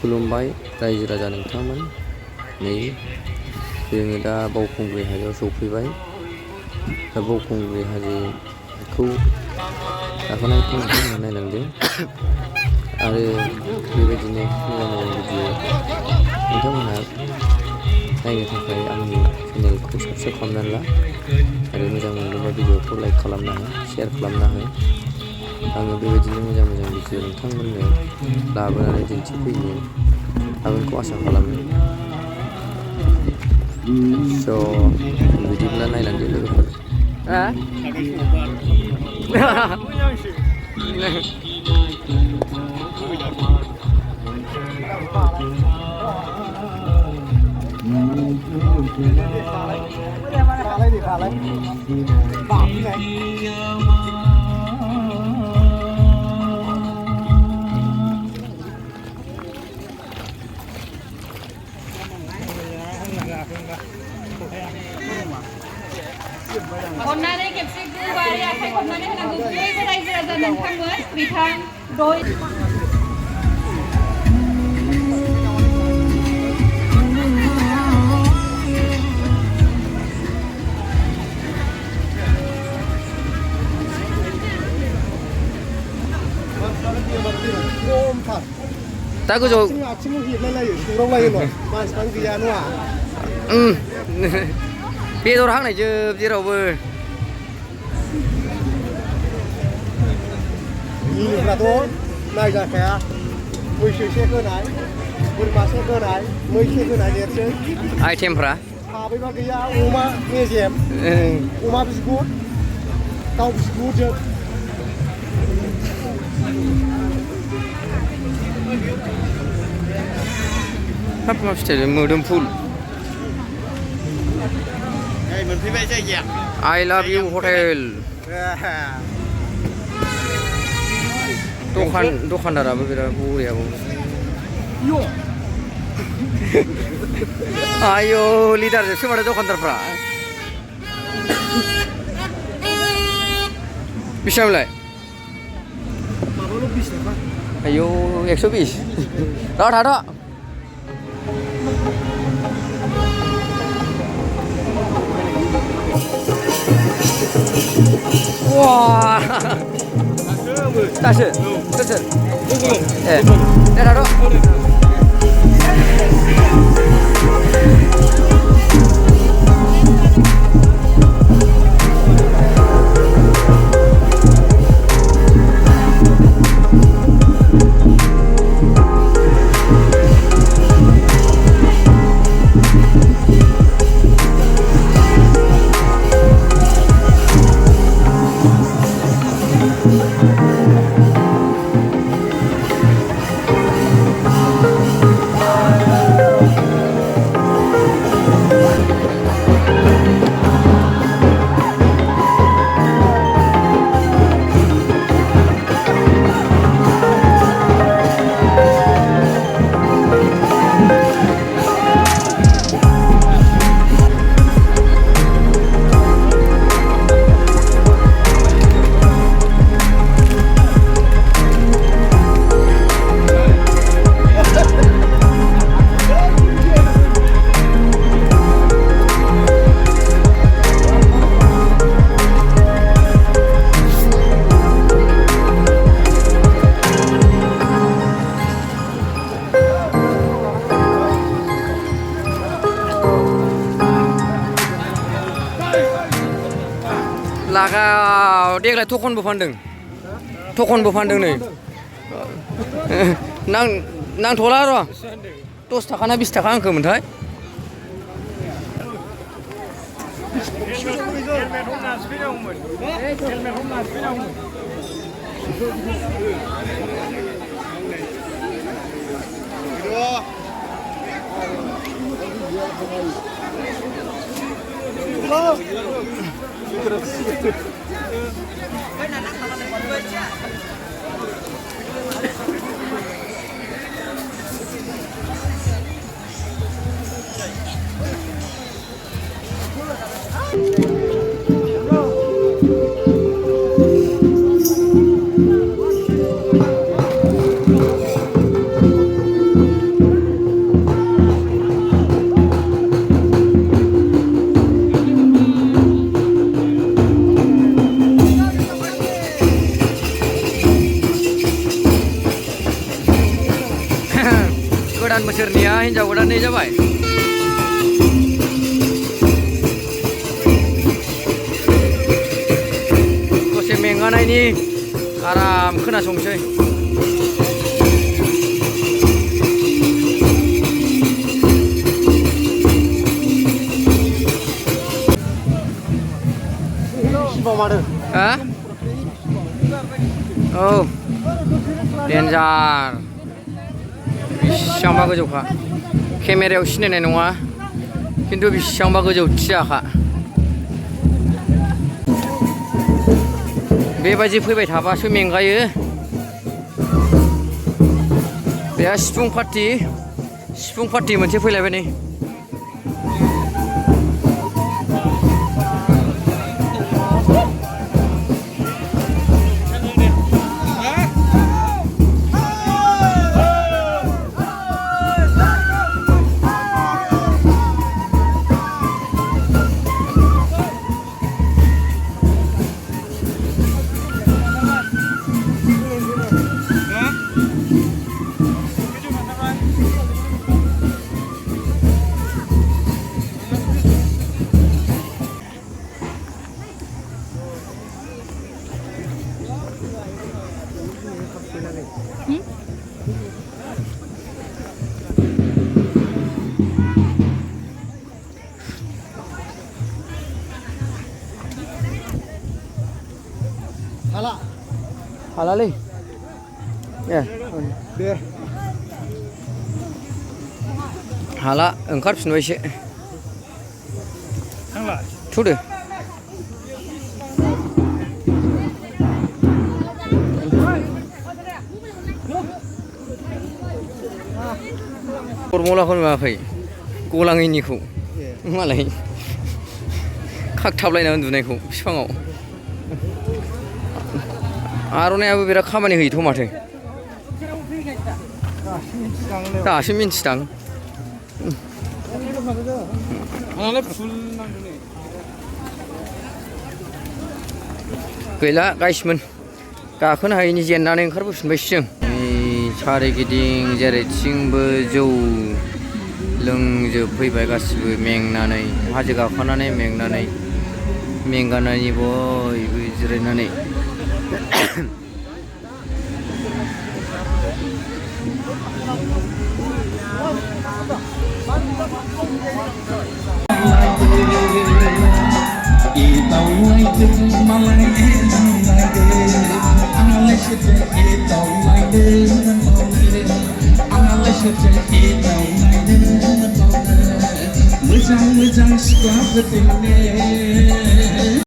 खुलुमबाय रायजो राजा नोंथांमोन। नै जोङो दा बावखुंग्रि हाजोआव सौफैबाय। दा बावखुंग्रि हाजोखौ गाखोनायखौ नोंथांमोना नायलांदों आरो बेबायदिनो मोजां मोजां भिडिअ नोंथांमोनहा नायनो थाखाय आंनि चेनेलखौ साबस्क्राइब खालामनानै ला आरो मोजां मोनदोंबा भिडिअखौ लाइक खालामना हो, शेयार खालामना हो। आङो बेबायदिनो मोजां मोजां भिडिअ नोंथांमोननो लाबोनानै दिन्थिफैनो हागोनखौ आसा खालामो। स' बिदिब्ला नायलांदो लोगोफोर। अन्नानै खेबसे गुवारै आखाइ खबनानै होनांगौ बयबो रायजो राजा नोंथांमोन बिथां दय दा गोजौ आथिङाव हेबलायलायो सौरावलायो न' मानसिफ्रानो गैया नङा बेदर हांनायजोब जेरावबो। हिलफ्राथ' नायजाखाया मैसोसे होनाय, बोरमासे होनाय, मैसे होनाय देरसै आइटेमफ्रा साबैबा गैया। अमा मेजेम, अमा बिगुर, दाउ बिगुरजों हाब मा फिथाइ मोदोमफुल। मोनफैबाय जायगाया आइ लाभ इउ हटेल। दखानदाराबो बिराद बरिया बाव। आयौ लिडारजोंसो माथो दखानदारफ्रा। बेसेबांलाय? माबाल' 20 थाखा। आयौ 120। र' थाथ'। 와 다시 끝은 예 내려로 लागाव देग्लाय थखनबो फानदों। थखनबो फानदों नै। नांथ'ला र' 10 थाखा ना 20 थाखा आंखोमोनथाय। गोदान बोसोरनिया हिन्जाव गोदाननि जाबाय दसे मेंगानायनि आराम खोनासंसै हा औ डेन्जार बेसेबांबा गोजौखा केमेरायाव सिनायनाय नङा खिन्थु बेसेबांबा गोजौ थियाखा बेबायदि फैबाय थाबासो मेंगायो बेहा सिफुं पार्टि मोनसे फैलायबाय नै हालालै दे हाला ओंखारफिनबायसो थुदो फरमुलाखौ नुवाखै गलाङैनिखौ मालाय खागथाबलायना उन्दुनायखौ बिफाङाव आर'नायाबो बिराद खामानि होयोथ' माथो दासो मिन्थिदां गैला गाइसमोन गाखोनो हायैनि जेननानै ओंखारबोफिनबायसो जों सारिगिदिं जेरैथिंबो जौ लोंजोबफैबाय गासिबो मेंनानै हाजो गाखोनानै मेंगानानै बयबो जिरायनानै Moja siapa tene